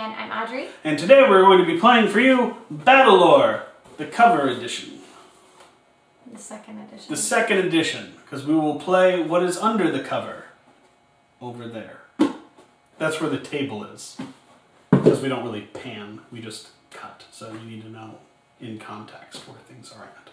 And I'm Audrey. And today we're going to be playing for you Battlore, the cover edition. The second edition. The second edition, because we will play what is under the cover. Over there. That's where the table is. Because we don't really pan, we just cut. So you need to know in context where things are at.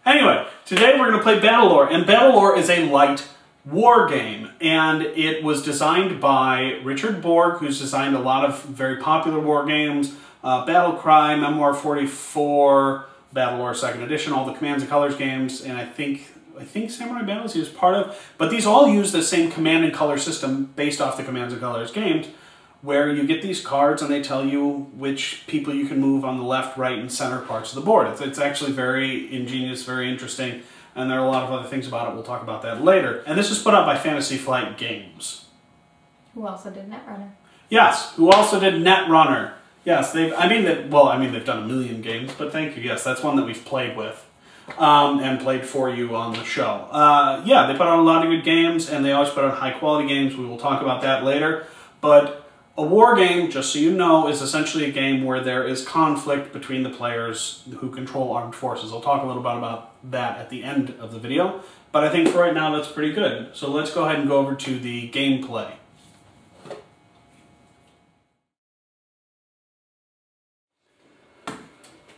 Anyway, today we're going to play Battlore, and Battlore is a light war game, and it was designed by Richard Borg, who's designed a lot of very popular war games, Battlecry, Memoir 44, Battlore 2nd Edition, all the Commands and Colors games, and I think Samurai Battles he was part of, but these all use the same command and color system based off the Commands and Colors games, where you get these cards and they tell you which people you can move on the left, right, and center parts of the board. It's actually very ingenious, very interesting, and there are a lot of other things about it. We'll talk about that later. And this was put out by Fantasy Flight Games. Who also did Netrunner. Yes, who also did Netrunner. Yes, they've done a million games, but thank you. Yes, that's one that we've played with and played for you on the show. Yeah, they put out a lot of good games, and they always put out high-quality games. We will talk about that later. But a war game, just so you know, is essentially a game where there is conflict between the players who control armed forces. I'll talk a little bit about that at the end of the video, but I think for right now that's pretty good. So let's go ahead and go over to the gameplay.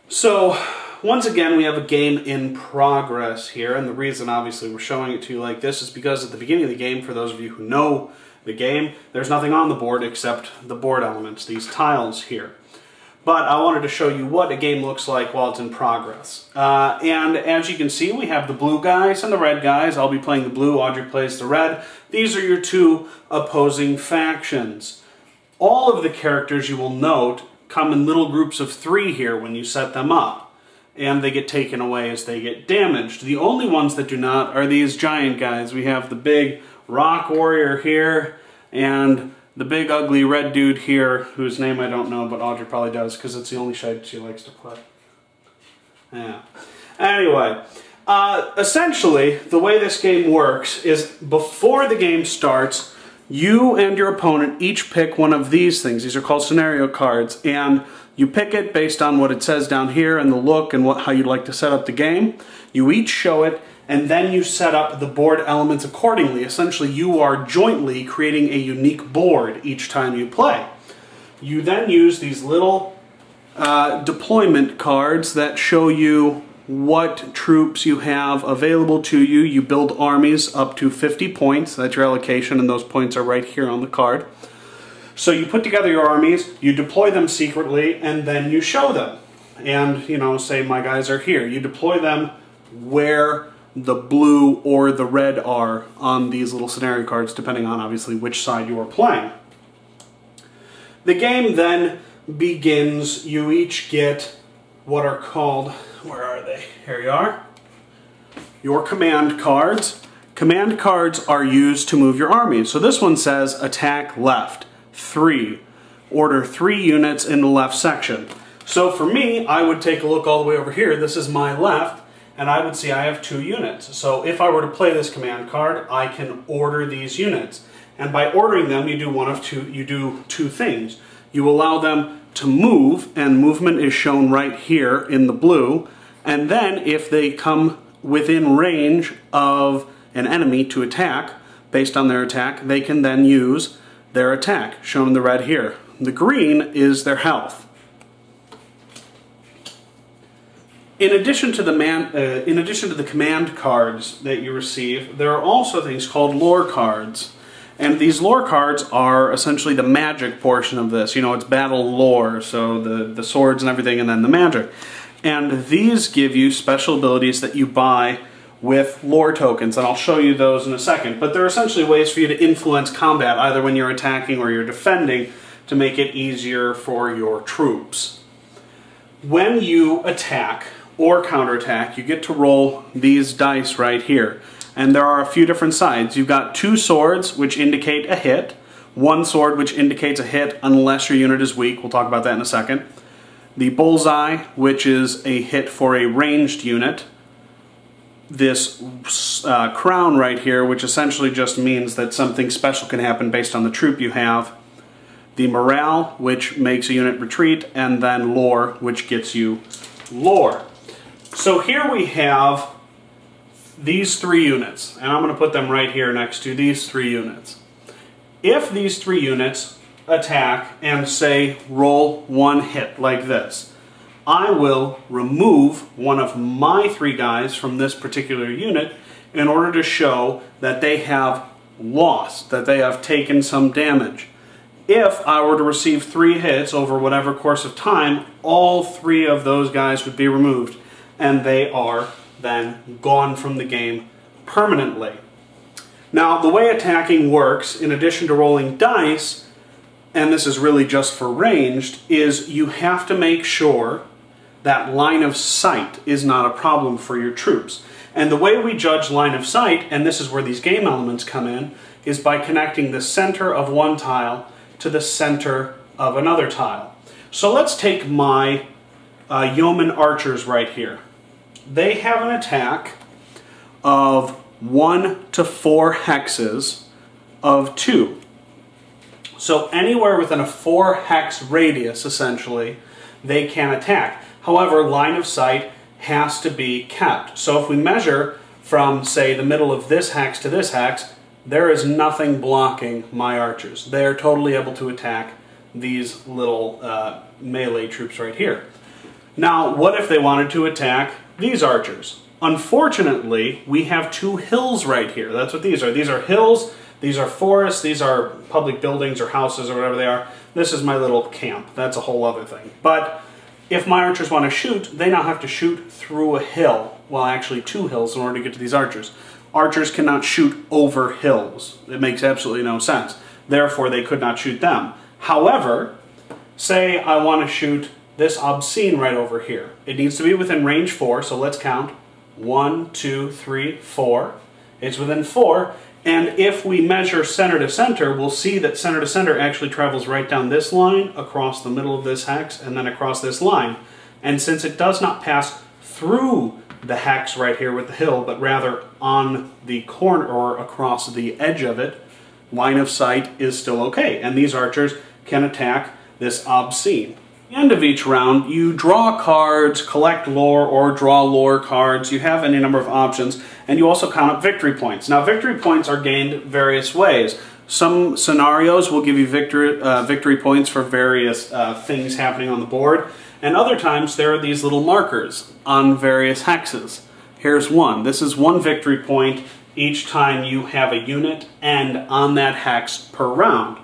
So, once again, we have a game in progress here, and the reason, obviously, we're showing it to you like this is because at the beginning of the game, for those of you who know the game, there's nothing on the board except the board elements, these tiles here. But I wanted to show you what a game looks like while it's in progress. And as you can see, we have the blue guys and the red guys. I'll be playing the blue, Audrey plays the red. These are your two opposing factions. All of the characters, you will note, come in little groups of 3 here when you set them up. And they get taken away as they get damaged. The only ones that do not are these giant guys. We have the big rock warrior here, and the big ugly red dude here, whose name I don't know, but Audrey probably does, because it's the only shade she likes to play. Yeah. Anyway, essentially, the way this game works is before the game starts, you and your opponent each pick one of these things. These are called scenario cards, and you pick it based on what it says down here and the look and how you'd like to set up the game. You each show it, and then you set up the board elements accordingly. Essentially, you are jointly creating a unique board each time you play. You then use these little deployment cards that show you what troops you have available to you. You build armies up to 50 points. That's your allocation, and those points are right here on the card. So you put together your armies, you deploy them secretly, and then you show them. And, you know, say my guys are here. You deploy them where the blue or the red are on these little scenario cards, depending on, obviously, which side you are playing. The game then begins. You each get what are called, where are they? Here you are. Your command cards. Command cards are used to move your armies. So this one says, attack left, 3. Order 3 units in the left section. So for me, I would take a look all the way over here. This is my left. And I would see I have 2 units. So if I were to play this command card, I can order these units. And by ordering them, you do two things. You allow them to move, and movement is shown right here in the blue. And then if they come within range of an enemy to attack, based on their attack, they can then use their attack, shown in the red here. The green is their health. In addition to the command cards that you receive, there are also things called lore cards. And these lore cards are essentially the magic portion of this. You know, it's battle lore, so the swords and everything, and then the magic. And these give you special abilities that you buy with lore tokens, and I'll show you those in a second. But they're essentially ways for you to influence combat, either when you're attacking or you're defending, to make it easier for your troops. When you attack or counterattack, you get to roll these dice right here. And there are a few different sides. You've got 2 swords, which indicate a hit. 1 sword, which indicates a hit unless your unit is weak. We'll talk about that in a second. The bullseye, which is a hit for a ranged unit. This crown right here, which essentially just means that something special can happen based on the troop you have. the morale, which makes a unit retreat, and then lore, which gets you lore. So here we have these 3 units, and I'm going to put them right here next to these 3 units. If these 3 units attack and say roll 1 hit like this, I will remove one of my 3 guys from this particular unit in order to show that they have lost, that they have taken some damage. If I were to receive 3 hits over whatever course of time, all 3 of those guys would be removed, and they are then gone from the game permanently. Now, the way attacking works, in addition to rolling dice, and this is really just for ranged, is you have to make sure that line of sight is not a problem for your troops. And the way we judge line of sight, and this is where these game elements come in, is by connecting the center of one tile to the center of another tile. So let's take my yeoman archers right here. They have an attack of 1 to 4 hexes of 2. So anywhere within a 4 hex radius, essentially, they can attack. However, line of sight has to be kept. So if we measure from, say, the middle of this hex to this hex, there is nothing blocking my archers. They are totally able to attack these little melee troops right here. Now, what if they wanted to attack these archers? Unfortunately, we have 2 hills right here. That's what these are. These are hills, these are forests, these are public buildings or houses or whatever they are. This is my little camp. That's a whole other thing. But if my archers want to shoot, they now have to shoot through a hill. Well, actually 2 hills in order to get to these archers. Archers cannot shoot over hills. It makes absolutely no sense. Therefore, they could not shoot them. However, say I want to shoot this obscene right over here. It needs to be within range 4, so let's count. 1, 2, 3, 4. It's within 4, and if we measure center to center, we'll see that center to center actually travels right down this line, across the middle of this hex, and then across this line. And since it does not pass through the hex right here with the hill, but rather on the corner or across the edge of it, line of sight is still okay, and these archers can attack this obscene. At the end of each round, you draw cards, collect lore, or draw lore cards. You have any number of options, and you also count up victory points. Now, victory points are gained various ways. Some scenarios will give you victory points for various things happening on the board, and other times there are these little markers on various hexes. Here's one. This is 1 victory point each time you have a unit and on that hex per round.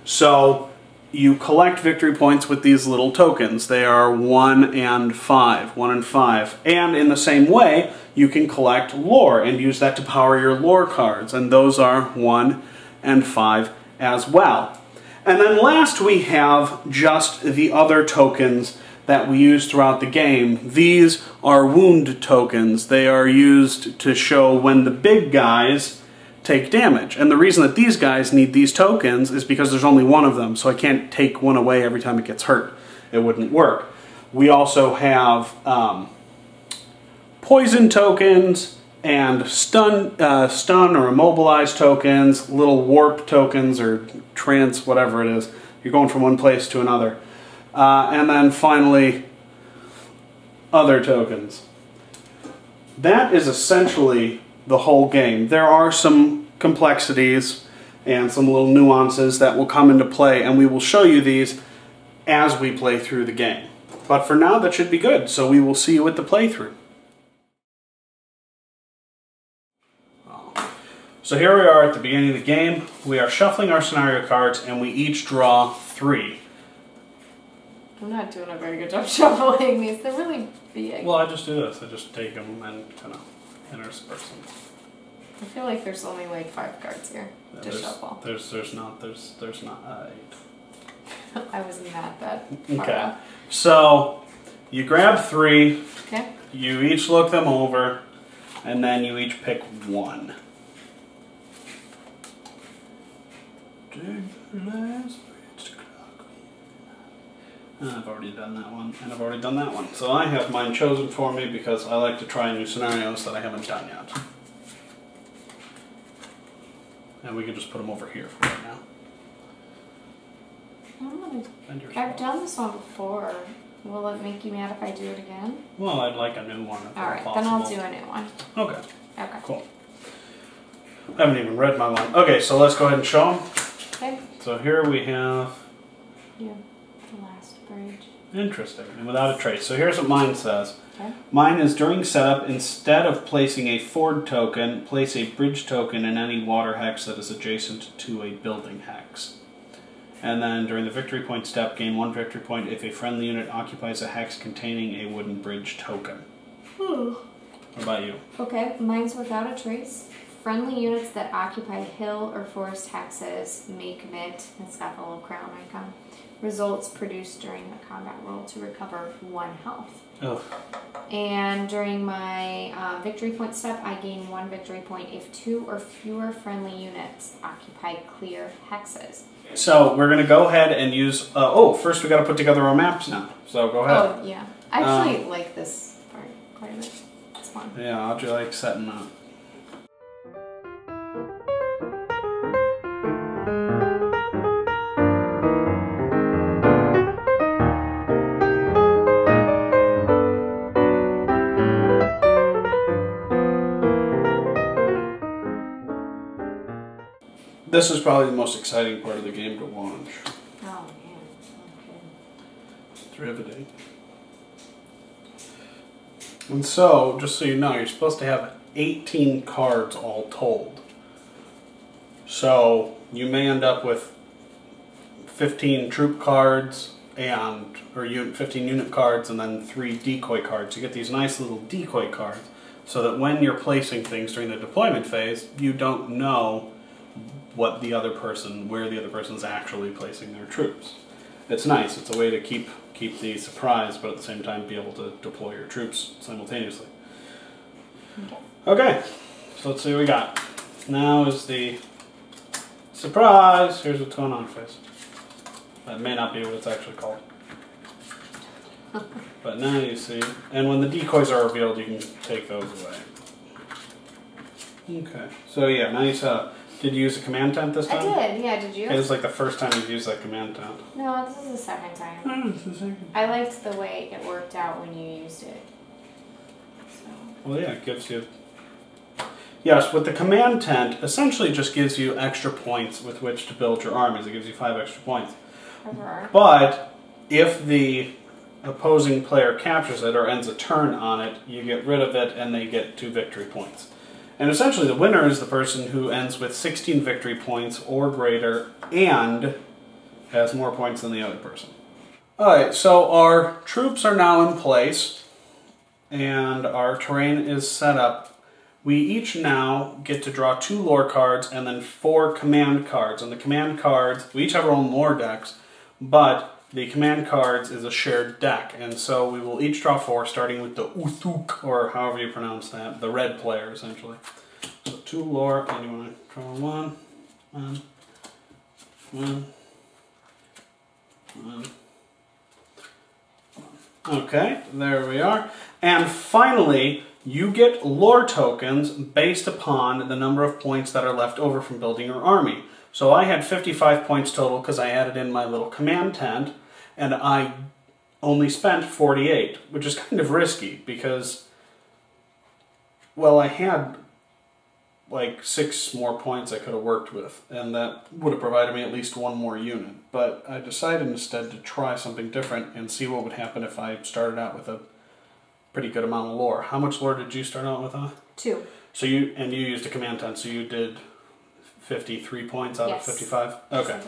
So you collect victory points with these little tokens. They are 1 and 5, 1 and 5. And in the same way, you can collect lore and use that to power your lore cards. And those are 1 and 5 as well. And then last we have just the other tokens that we use throughout the game. These are wound tokens. They are used to show when the big guys take damage. And the reason that these guys need these tokens is because there's only 1 of them, so I can't take 1 away every time it gets hurt. It wouldn't work. We also have poison tokens and stun or immobilize tokens, little warp tokens or trance, whatever it is. You're going from one place to another. And then finally, other tokens. That is essentially the whole game. There are some complexities and some little nuances that will come into play, and we will show you these as we play through the game. But for now, that should be good, so we will see you at the playthrough. So here we are at the beginning of the game. We are shuffling our scenario cards, and we each draw 3. I'm not doing a very good job shuffling these. They're really big. Well, I just do this. I just take them and kind of intersperse them. I feel like there's only like 5 cards here to shuffle. There's not 8. I wasn't that bad. Okay. So you grab 3. Okay. You each look them over, and then you each pick 1. I've already done that one, and I've already done that one. So I have mine chosen for me because I like to try new scenarios that I haven't done yet. And we can just put them over here for right now. Defend your I've spot. done this one before. Will it make you mad if I do it again? Well, I'd like a new one if Alright, possible. then I'll do a new one. Okay. Okay. Cool. I haven't even read my one. Okay, so let's go ahead and show them. Okay. So here we have... Yeah, the last bridge. Interesting, and without a trace. So here's what mine says. Okay. Mine is during setup, instead of placing a Ford token, place a bridge token in any water hex that is adjacent to a building hex. And then during the victory point step, gain 1 victory point if a friendly unit occupies a hex containing a wooden bridge token. What about you? Okay, mine's without a trace. Friendly units that occupy hill or forest hexes may commit, it's got the little crown icon, results produced during a combat roll to recover 1 health. Oh. And during my victory point step, I gain 1 victory point if 2 or fewer friendly units occupy clear hexes. So we're going to go ahead and use... first we got to put together our maps now. So go ahead. Oh, yeah. I actually like this part quite a bit. It's fun. Yeah, how'd you like setting up? This is probably the most exciting part of the game to launch. Oh, man. Okay. It's riveting. And so, just so you know, you're supposed to have 18 cards all told. So, you may end up with 15 troop cards or 15 unit cards and then 3 decoy cards. You get these nice little decoy cards so that when you're placing things during the deployment phase, you don't know where the other person's actually placing their troops. It's nice. It's a way to keep the surprise, but at the same time be able to deploy your troops simultaneously. Okay, so let's see what we got. Now is the surprise. Here's what's going on, face. That may not be what it's actually called. But now you see, and when the decoys are revealed, you can take those away. Okay, so yeah, now you saw. Did you use a command tent this time? I did, yeah, did you? It was like the first time you've used that command tent. No, this is the second time. Oh, it's the second. I liked the way it worked out when you used it. So. Well, yeah, it gives you... Yes, with the command tent, essentially just gives you extra points with which to build your armies. It gives you 5 extra points. But if the opposing player captures it or ends a turn on it, you get rid of it and they get 2 victory points. And essentially the winner is the person who ends with 16 victory points or greater and has more points than the other person. Alright, so our troops are now in place and our terrain is set up. We each now get to draw 2 lore cards and then 4 command cards. And the command cards, we each have our own lore decks, but the command cards is a shared deck. And so we will each draw 4, starting with the Uthuk, or however you pronounce that, the red player, essentially. So 2 lore, and you want to draw 1, 1, 1, 1. Okay, there we are. And finally, you get lore tokens based upon the number of points that are left over from building your army. So I had 55 points total because I added in my little command tent, and I only spent 48, which is kind of risky because, well, I had like 6 more points I could have worked with, and that would have provided me at least 1 more unit. But I decided instead to try something different and see what would happen if I started out with a pretty good amount of lore. How much lore did you start out with? 2. So you used a command tent, so you did 53 points out of 55? Okay.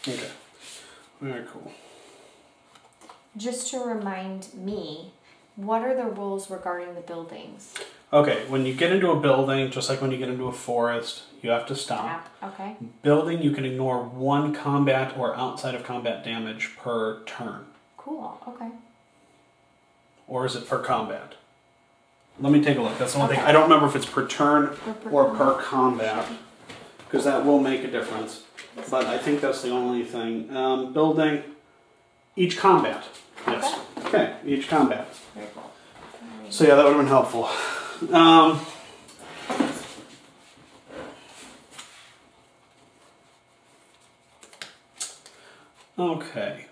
Okay. Very cool. Just to remind me, what are the rules regarding the buildings? Okay, when you get into a building, just like when you get into a forest, you have to stop. Okay. Building, you can ignore 1 combat or outside of combat damage per turn. Cool, okay. Or is it per combat? Let me take a look. That's the only thing. I don't remember if it's per turn or per combat, because that will make a difference. But I think that's the only thing. Building, each combat. Yes. Okay, each combat. Very cool. So yeah, that would have been helpful. Okay.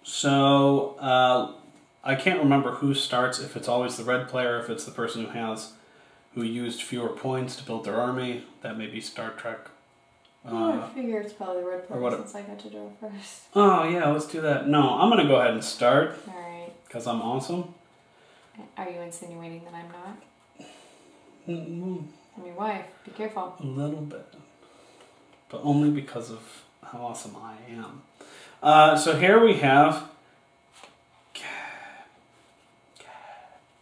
So, I can't remember who starts, if it's always the red player, if it's the person who used fewer points to build their army. That may be Star Trek. I figure it's probably the red player since I got to draw first. Oh, yeah, let's do that. No, I'm going to go ahead and start. Alright. Because I'm awesome. Are you insinuating that I'm not? Mm-hmm. I'm your wife. Be careful. A little bit. But only because of how awesome I am. So here we have...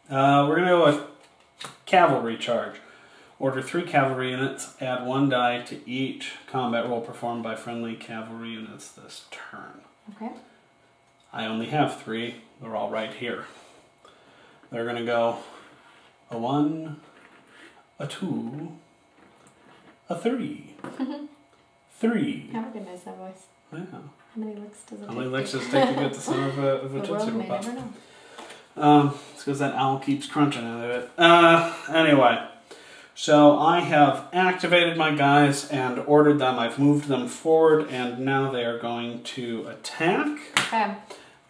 we're going to go with cavalry charge. Order 3 cavalry units, add 1 die to each combat roll performed by friendly cavalry units this turn. Okay. I only have 3. They're all right here. They're going to go a 1, a 2, a 3. 3. I recognize that voice. Yeah. How many licks does it take? How many licks does it take to get the center of a The Tootsie world may Pop? never know. It's because that owl keeps crunching out of it. Anyway, so I have activated my guys and ordered them. I've moved them forward, and now they are going to attack. Okay.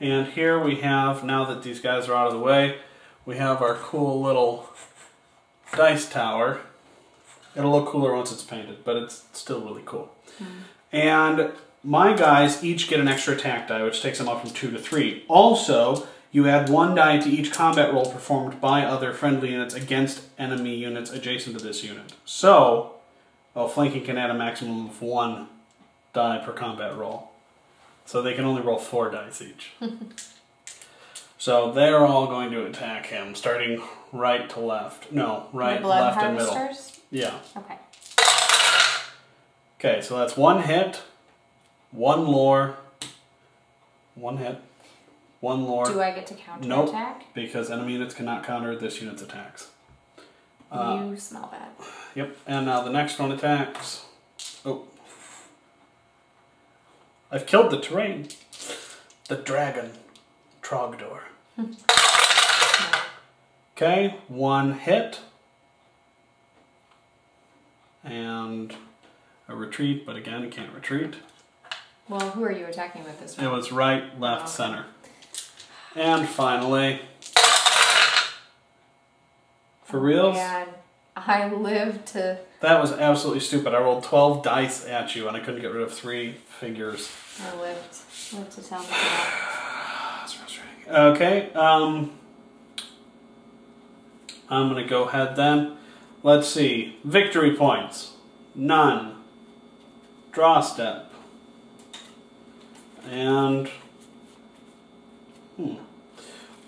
And here we have, now that these guys are out of the way, we have our cool little dice tower. It'll look cooler once it's painted, but it's still really cool. And my guys each get an extra attack die, which takes them up from 2 to 3. Also, you add 1 die to each combat roll performed by other friendly units against enemy units adjacent to this unit. So, flanking can add a maximum of 1 die per combat roll. So they can only roll 4 dice each. So they're all going to attack him, starting right to left. No, right, left, and middle. Yeah. Okay. Okay, so that's 1 hit, 1 lore, 1 hit, 1 lore. Do I get to counter nope, attack? Because enemy units cannot counter this unit's attacks. You smell bad. Yep, and now the next one attacks. Oh. I've killed the terrain. The dragon. Trogdor. Okay, 1 hit. And a retreat, but again, it can't retreat. Well, who are you attacking with this one? It was right, left, center. And finally, for reals? Man, I lived to... That was absolutely stupid. I rolled 12 dice at you and I couldn't get rid of 3 figures. I lived to tell the tale. That's frustrating. Okay, I'm going to go ahead then. Let's see. Victory points. None. Draw step. And...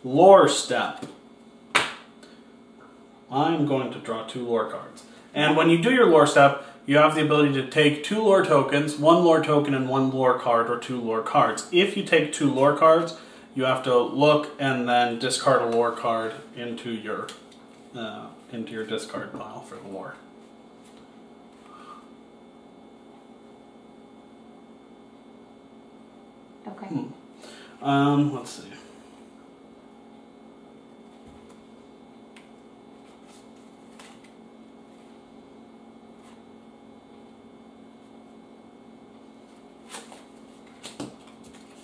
lore step. I'm going to draw 2 lore cards. And when you do your lore step, you have the ability to take 2 lore tokens, 1 lore token and 1 lore card, or 2 lore cards. If you take 2 lore cards, you have to look and then discard a lore card into your discard pile for the lore. Okay. Let's see.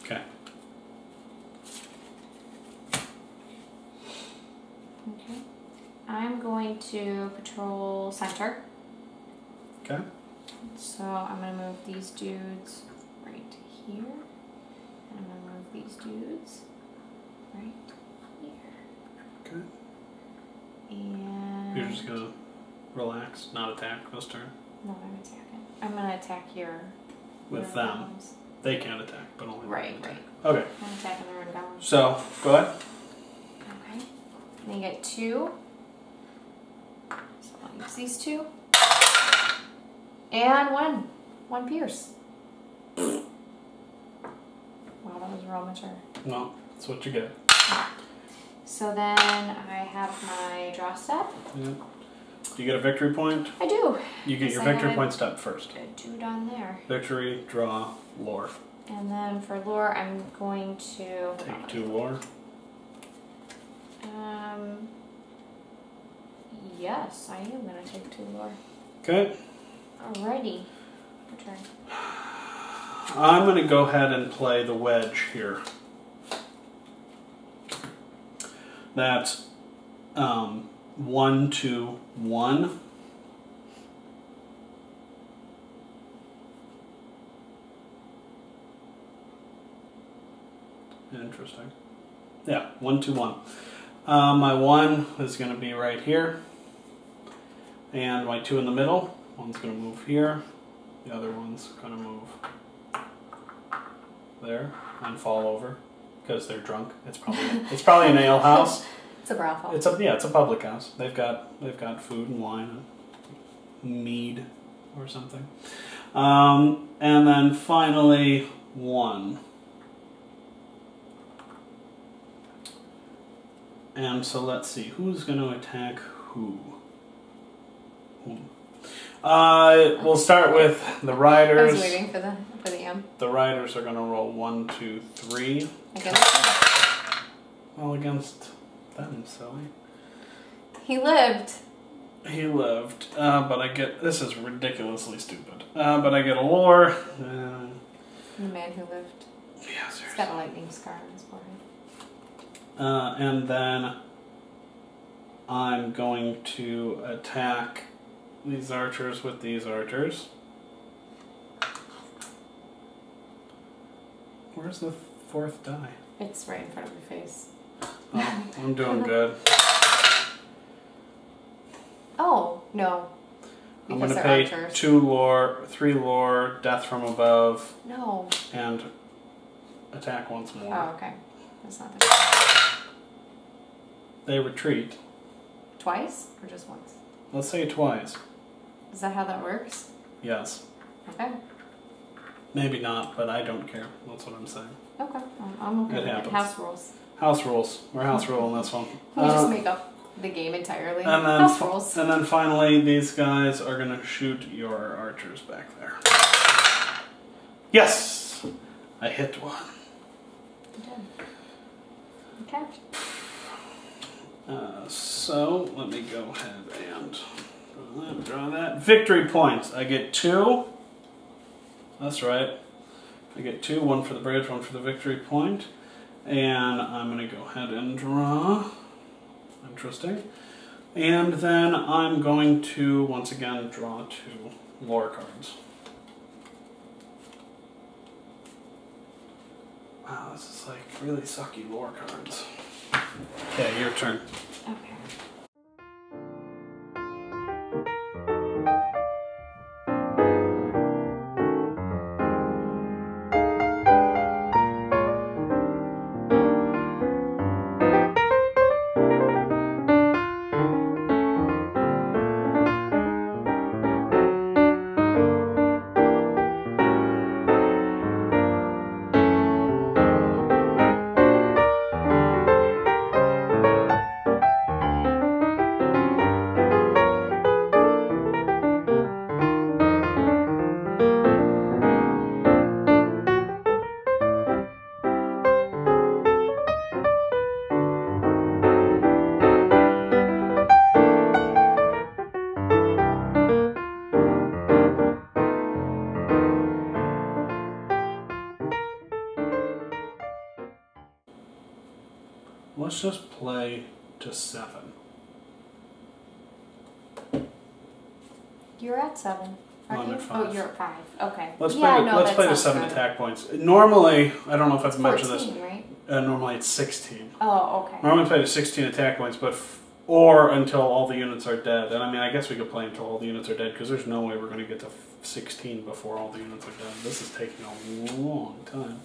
Okay. Okay. I'm going to patrol center. Okay. So I'm going to move these dudes right here. And I'm going to move these dudes right here. Okay. And... You're just going to relax, not attack this turn? No, I'm attacking. I'm going to attack here. With them. They can't attack, but only right, right. Okay. I'm attacking the rune golems. So, go ahead. Okay. And you get 2. So I'll use these 2. And 1. 1 pierce. Wow, that was real mature. No, that's what you get. So then I have my draw step. Yeah. Do you get a victory point? I do. You get your victory point step first. A dude on there. Victory, draw, lore. And then for lore, I'm going to... Take 2 lore. Yes, I am going to take 2 lore. Okay. Alrighty. Your turn. I'm going to go ahead and play the wedge here. That's 1, 2, 1. Interesting. Yeah, 1, 2, 1. My 1 is going to be right here. And my 2 in the middle. One's going to move here. The other one's going to move there and fall over because they're drunk. It's probably an ale house. It's a brothel. It's a public house. They've got food and wine and mead or something. And then finally 1. And so let's see who's going to attack who. We'll start with the riders. I was waiting for the M. The riders are going to roll 1, 2, 3. Against them. Well, against them, silly. He lived. He lived, but I get... This is ridiculously stupid. But I get a lore. The man who lived. Yeah, seriously. He's got a lightning scar on his forehead. And then I'm going to attack these archers with these archers. Where's the 4th die? It's right in front of your face. Oh, I'm doing good. Oh, no. I'm Because going to they're pay archers. 2 lore, 3 lore, death from above, No. and attack once more. Oh, okay. That's not the... They retreat. Twice? Or just once? Let's say twice. Is that how that works? Yes. Okay. Maybe not, but I don't care. That's what I'm saying. Okay. I'm okay It with it. happens. House rules. House rules. We're house ruling this one. Can we just make up the game entirely? And then, House rules. and then finally, these guys are going to shoot your archers back there. Yes! I hit one. You did. Okay. So, let me go ahead and draw that. Victory points. I get 2. That's right. I get 2, 1 for the bridge, 1 for the victory point. And I'm going to go ahead and draw. Interesting. And then I'm going to, once again, draw 2 lore cards. Wow, this is like really sucky lore cards. Okay, your turn. Okay. Let's just play to 7. You're at 7. Aren't I'm you? at 5. Oh, you're at 5. Okay. Let's yeah, play. no, Let's that play to sounds 7 good. attack points. Normally, I don't know if I've It's mentioned this. 14, right? Normally it's 16. Oh, okay. Normally play to 16 attack points, but or until all the units are dead. And I mean, I guess we could play until all the units are dead because there's no way we're going to get to 16 before all the units are dead. This is taking a long time.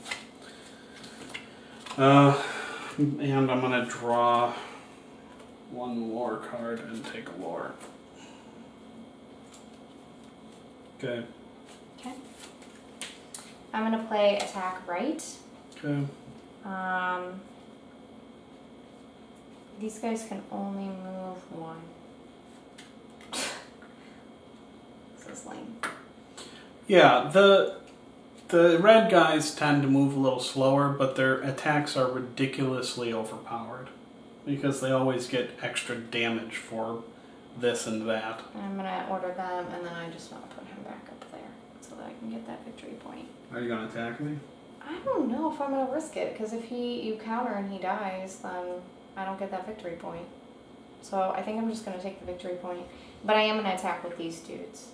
And I'm going to draw 1 lore card and take a lore. Okay. Okay. I'm going to play attack right. Okay. These guys can only move 1. This is lame. Yeah, the red guys tend to move a little slower, but their attacks are ridiculously overpowered because they always get extra damage for this and that. I'm going to order them, and then I just want to put him back up there so that I can get that victory point. Are you going to attack me? I don't know if I'm going to risk it, because if you counter and he dies, then I don't get that victory point. So I think I'm just going to take the victory point. But I am going to attack with these dudes.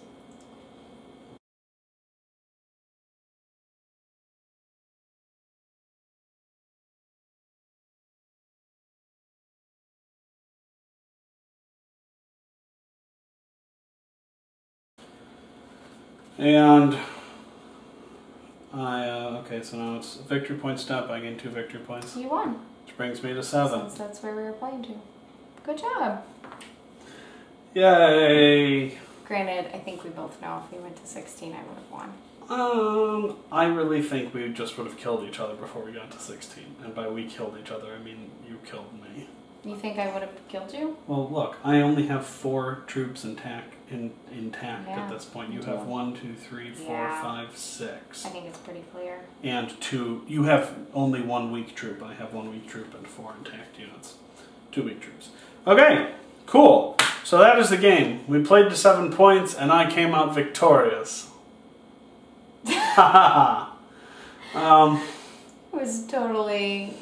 And okay, so now it's a victory point step. I gain 2 victory points. You won. Which brings me to 7. Since that's where we were playing to. Good job. Yay! Granted, I think we both know if we went to 16, I would have won. I really think we just would have killed each other before we got to 16. And by we killed each other, I mean you killed me. You think I would have killed you? Well, look, I only have 4 troops intact Yeah, at this point. You have 1, 2, 3, 4, Yeah. 5, 6. I think it's pretty clear. And 2. You have only 1 weak troop. I have 1 weak troop and 4 intact units. 2 weak troops. Okay, cool. So that is the game. We played to 7 points, and I came out victorious. Ha ha ha. It was totally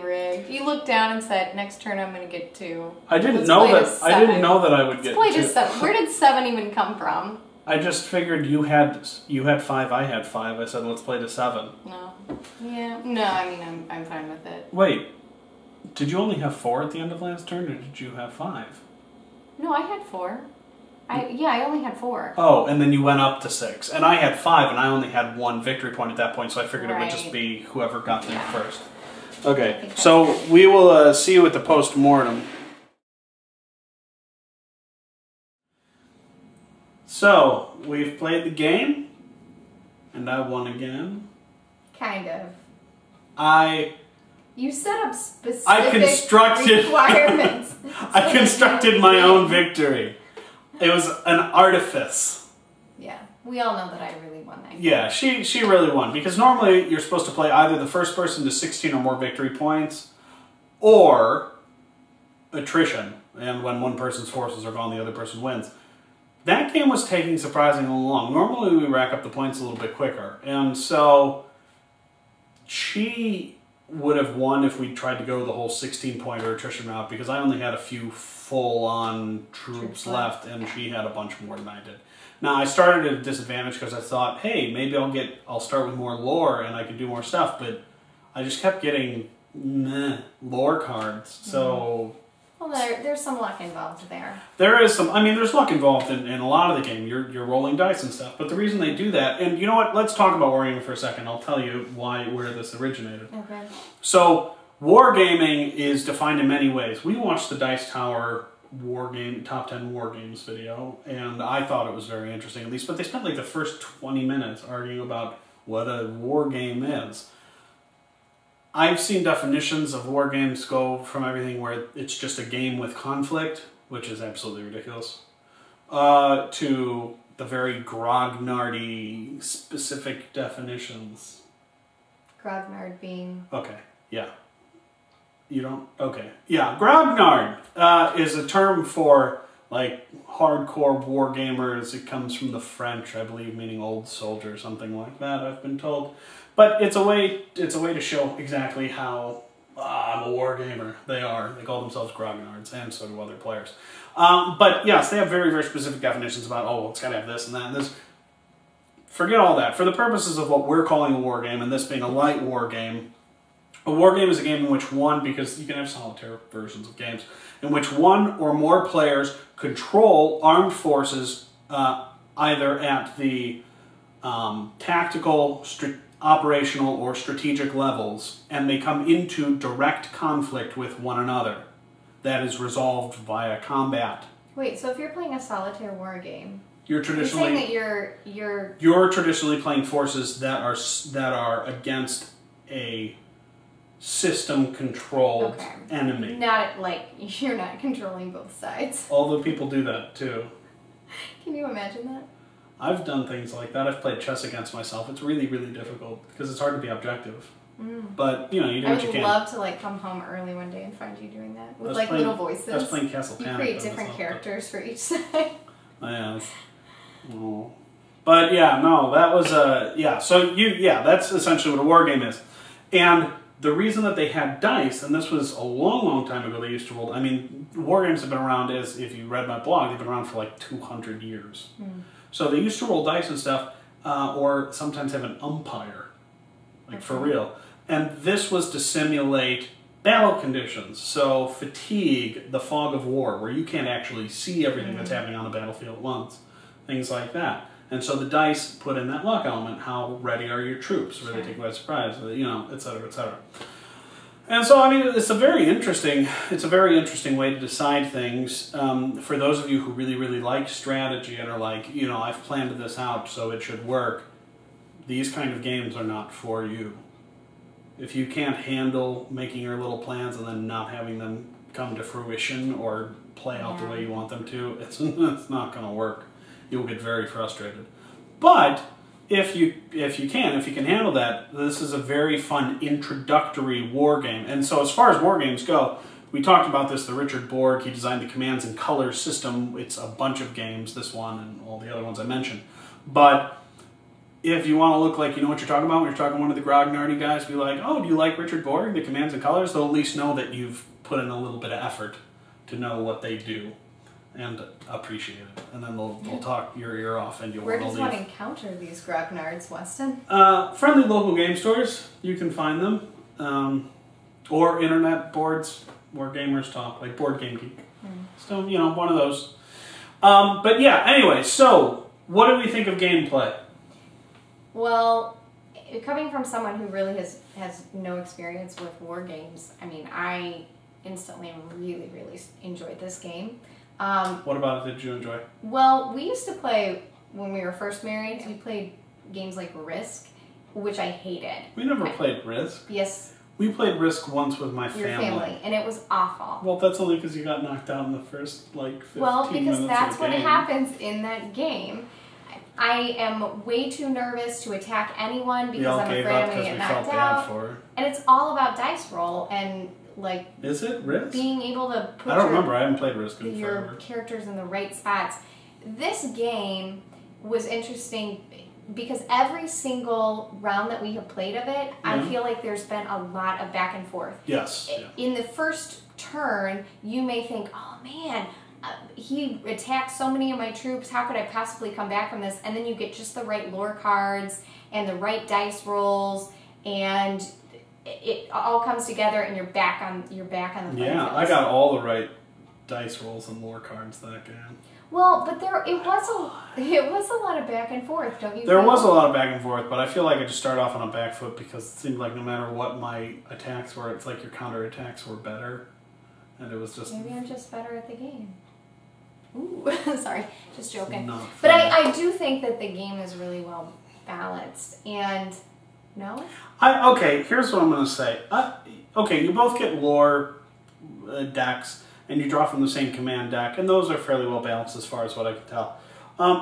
rigged. You looked down and said, "Next turn, I'm going to get 2." I didn't know that. I didn't know that I would get 2. Play to 7. Where did 7 even come from? I just figured you had 5, I had 5. I said, let's play to 7. No. Yeah. No. I mean, I'm fine with it. Wait, did you only have 4 at the end of last turn, or did you have 5? No, I had 4. I only had 4. Oh, and then you went up to 6. And I had 5, and I only had 1 victory point at that point, so I figured it would just be whoever got there first. Okay, so we will see you at the post-mortem. So, we've played the game, and I won again. Kind of. You set up specific requirements. I constructed my own victory. It was an artifice. Yeah, we all know that I really won that game. Yeah, she really won. Because normally you're supposed to play either the first person to 16 or more victory points, or attrition. And when one person's forces are gone, the other person wins. That game was taking surprisingly long. Normally we rack up the points a little bit quicker. And so she would have won if we tried to go the whole 16-pointer attrition route, because I only had a few full-on troops left, and she had a bunch more than I did. Now, I started at a disadvantage because I thought, hey, maybe I'll start with more lore and I can do more stuff, but I just kept getting lore cards, so... Well, there's some luck involved there. There is some, I mean, there's luck involved in a lot of the game. You're rolling dice and stuff, but the reason they do that, and you know what, let's talk about wargaming for a second. I'll tell you where this originated. Okay. So, wargaming is defined in many ways. We watched the Dice Tower top 10 war games video, and I thought it was very interesting, at least, but they spent like the first 20 minutes arguing about what a war game is. I've seen definitions of war games go from everything where it's just a game with conflict, which is absolutely ridiculous, to the very grognardy specific definitions. Grognard being... Okay, yeah. You don't? Okay. Yeah, grognard is a term for, like, hardcore war gamers. It comes from the French, I believe, meaning old soldier, something like that, I've been told. But it's a way to show exactly how I'm a war gamer. They call themselves grognards, and so do other players. But yes, they have very, very specific definitions about, oh, it's got to have this and that and this. Forget all that. For the purposes of what we're calling a war game, and this being a light war game, a war game is a game in which because you can have solitaire versions of games, in which one or more players control armed forces either at the tactical, operational, or strategic levels, and they come into direct conflict with one another. That is resolved via combat. Wait, so if you're playing a solitaire war game, you're saying that you're traditionally playing forces that are against a system-controlled enemy. Not like you're not controlling both sides. Although people do that too. Can you imagine that? I've done things like that. I've played chess against myself. It's really, really difficult because it's hard to be objective. But, you know, you do what you can. I would love to, like, come home early one day and find you doing that. With, like, little voices. I was playing Castle Panic. You create different characters for each side. I have. Oh. But yeah, no, that was yeah. So that's essentially what a war game is, and the reason that they had dice, and this was a long, long time ago. They used to roll. I mean, war games have been around, as if you read my blog, they've been around for like 200 years. So they used to roll dice and stuff, or sometimes have an umpire, like for real. And this was to simulate battle conditions, so fatigue, the fog of war, where you can't actually see everything that's happening on the battlefield at once, things like that. And so the dice put in that luck element. How ready are your troops? Were they taken by surprise? You know, et cetera, et cetera. And so, I mean, it's a very interesting way to decide things. For those of you who really, really like strategy and are like, you know, I've planned this out, so it should work. These kind of games are not for you. If you can't handle making your little plans and then not having them come to fruition or play out the way you want them to, it's not going to work. You'll get very frustrated. But if you can handle that, this is a very fun introductory war game. And so as far as war games go, we talked about this, the Richard Borg, he designed the Commands and Colors system. It's a bunch of games, this one and all the other ones I mentioned. But if you want to look like you know what you're talking about, when you're talking to one of the grognardy guys, be like, oh, do you like Richard Borg, the Commands and Colors? They'll at least know that you've put in a little bit of effort to know what they do and appreciate it. And then they'll talk your ear off and you'll want to leave. Where does one encounter these grognards, Weston? Friendly local game stores, you can find them. Or internet boards where gamers talk, like Board Game Geek. So, you know, one of those. But yeah, anyway, so what do we think of gameplay? Well, coming from someone who really has no experience with war games, I mean, I instantly really, really enjoyed this game. What about it did you enjoy? Well, we used to play, when we were first married, we played games like Risk, which I hated. We never played Risk. Yes. We played Risk once with my family. Your family, and it was awful. Well, that's only because you got knocked out in the first, like, 15 Well, because minutes that's of the what game. happens in that game. I am way too nervous to attack anyone because I'm afraid I'm going to get knocked out. And it's all about dice roll and, like... Is it Risk? Being able to put I don't remember. I haven't played Risk in your forever. characters in the right spots. This game was interesting because every single round that we have played of it, I feel like there's been a lot of back and forth. Yes. In the first turn, you may think, oh man, he attacked so many of my troops, how could I possibly come back from this? And then you get just the right lore cards and the right dice rolls, and it all comes together and you're back on the playing Yeah, field. I got all the right dice rolls and lore cards that game. Well, but it was a lot of back and forth, don't you? There was a lot of back and forth, but I feel like I just started off on a back foot because it seemed like no matter what my attacks were, it's like your counter attacks were better, and it was just... Maybe I'm just better at the game. Ooh, sorry, just joking. But I do think that the game is really well balanced, and no? Okay, here's what I'm going to say. Okay, you both get lore decks, and you draw from the same command deck, and those are fairly well balanced as far as what I can tell.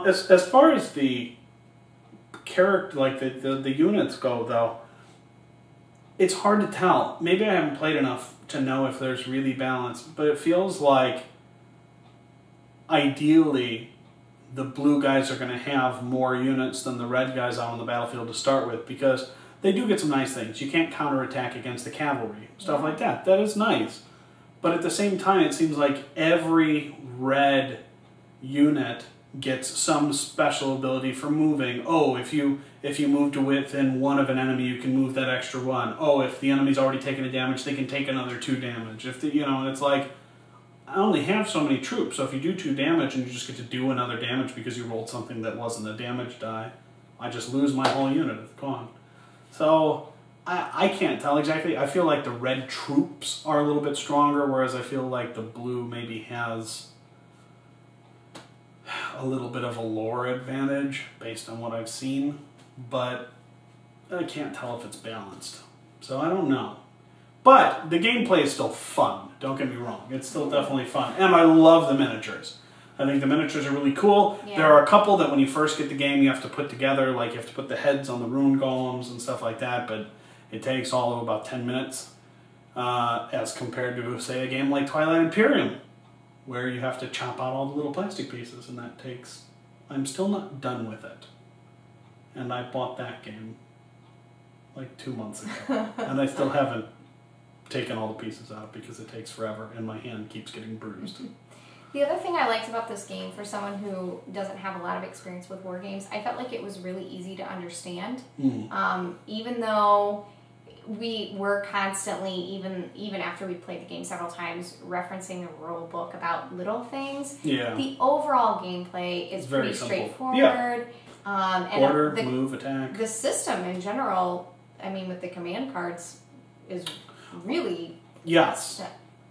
As far as the character, like the units go, though, it's hard to tell. Maybe I haven't played enough to know if there's really balance, but it feels like ideally the blue guys are going to have more units than the red guys out on the battlefield to start with, because they do get some nice things. You can't counterattack against the cavalry, stuff like that. That is nice. But at the same time, it seems like every red unit gets some special ability for moving. Oh, if you move to within one of an enemy, you can move that extra one. Oh, if the enemy's already taken a damage, they can take another 2 damage. If the, you know, and it's like, I only have so many troops, so if you do 2 damage and you just get to do another damage because you rolled something that wasn't a damage die, I just lose my whole unit. It's gone. So I can't tell exactly. I feel like the red troops are a little bit stronger, whereas I feel like the blue maybe has a little bit of a lore advantage based on what I've seen, but I can't tell if it's balanced. So I don't know. But the gameplay is still fun. Don't get me wrong. It's still definitely fun. And I love the miniatures. I think the miniatures are really cool. Yeah. There are a couple that when you first get the game you have to put together, like you have to put the heads on the rune golems and stuff like that, but it takes all of about 10 minutes as compared to, say, a game like Twilight Imperium, where you have to chop out all the little plastic pieces, and that takes... I'm still not done with it. And I bought that game like 2 months ago. And I still haven't taken all the pieces out because it takes forever and my hand keeps getting bruised. The other thing I liked about this game, for someone who doesn't have a lot of experience with war games, I felt like it was really easy to understand. Even though we were constantly, even after we played the game several times, referencing the rule book about little things, the overall gameplay is very pretty simple. straightforward. And Order, move, attack. The system in general, I mean, with the command cards, is really... Yes.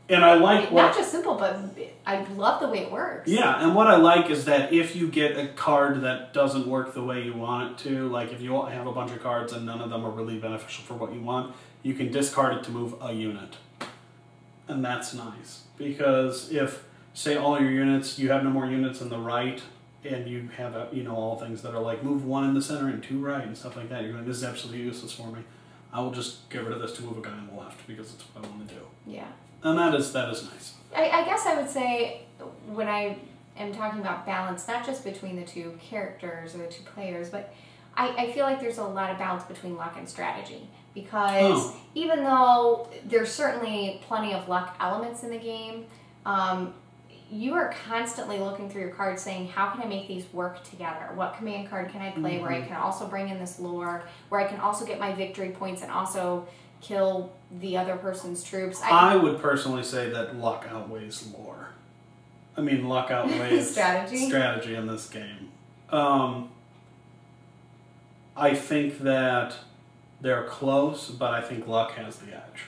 And I like not just simple, but I love the way it works. Yeah, and what I like is that if you get a card that doesn't work the way you want it to, like if you have a bunch of cards and none of them are really beneficial for what you want, you can discard it to move a unit. And that's nice. Because if, say, all your units, you have no more units in the right, and you have, all things that are like move 1 in the center and 2 right and stuff like that, you're going, this is absolutely useless for me. I will just get rid of this to move a guy on the left because it's what I want to do. Yeah. And that is nice. I guess I would say, when I am talking about balance, not just between the two characters or the two players, but I feel like there's a lot of balance between luck and strategy. Because even though there's certainly plenty of luck elements in the game, you are constantly looking through your cards saying, how can I make these work together? What command card can I play where I can also bring in this lore, where I can also get my victory points and also kill the other person's troops? I would personally say that luck outweighs lore. I mean, luck outweighs strategy in this game. I think that they're close, but I think luck has the edge.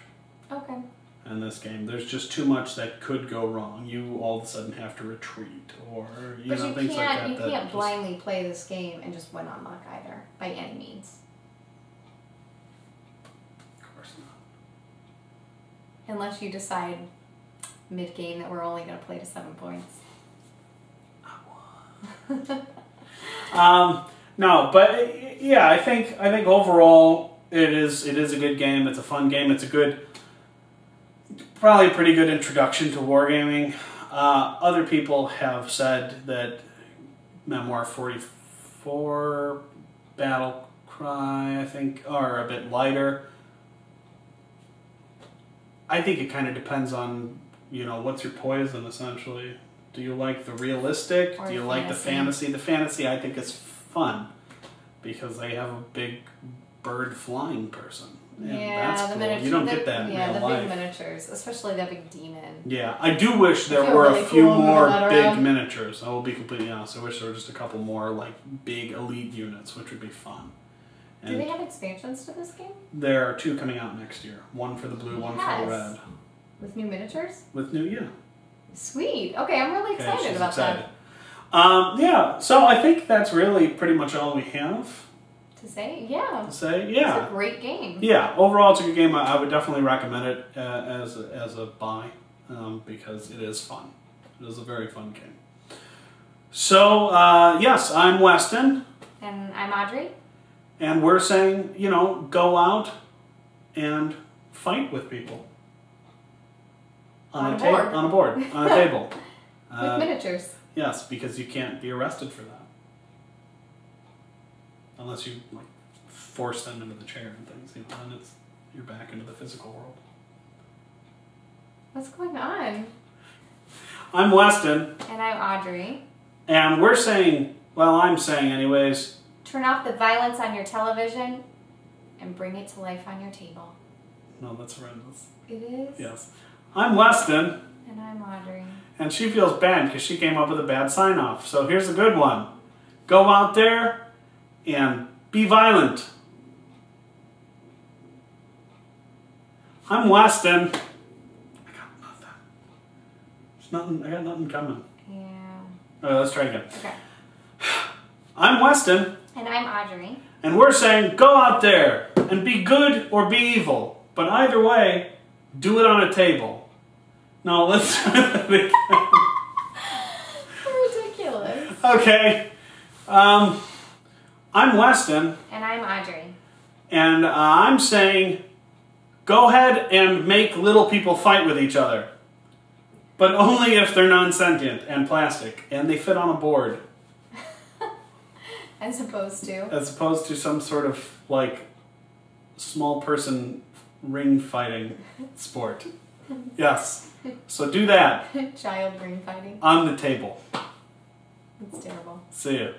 Okay. In this game, there's just too much that could go wrong. You all of a sudden have to retreat, or things like that. You can't blindly play this game and just win on luck either, by any means. Of course not. Unless you decide mid-game that we're only going to play to 7 points. No, but yeah, I think overall it is a good game. It's a fun game. It's probably a pretty good introduction to wargaming. Other people have said that Memoir 44, Battle Cry, I think, are a bit lighter. I think it kind of depends on, what's your poison, essentially. Do you like the realistic? Do you like the fantasy? The fantasy, I think, is fun because they have a big bird flying person. And that's cool. Miniatures. You don't get that in real life. Big miniatures, especially that big demon. Yeah, I do wish there were a few more big miniatures. I will be completely honest. I wish there were just a couple more big elite units, which would be fun. And do they have expansions to this game? There are 2 coming out next year. One for the blue, one for the red. With new miniatures? With new, yeah. Sweet. Okay, I'm really excited about that. Yeah, so I think that's really pretty much all we have. To say, yeah. It's a great game. Yeah, overall it's a good game. I would definitely recommend it as a buy because it is fun. It is a very fun game. So, yes, I'm Weston. And I'm Audrey. And we're saying, go out and fight with people. On a table. With miniatures. Yes, because you can't be arrested for that. Unless you force them into the chair and things, then you're back into the physical world. What's going on? I'm Weston. And I'm Audrey. And we're saying, I'm saying anyways, turn off the violence on your television and bring it to life on your table. No, that's horrendous. It is? Yes. I'm Weston. And I'm Audrey. And she feels bad because she came up with a bad sign-off. So here's a good one. Go out there and be violent. I'm Weston. I got nothing coming. Yeah. All right, let's try again. Okay. I'm Weston. And I'm Audrey. And we're saying go out there and be good or be evil. But either way, do it on a table. No, let's try that again. Ridiculous. Okay. I'm Weston. And I'm Audrey. And I'm saying go ahead and make little people fight with each other. But only if they're non-sentient and plastic and they fit on a board. As opposed to? As opposed to some sort of, like, small person ring fighting sport. Yes. So do that. Child ring fighting. On the table. It's terrible. See you.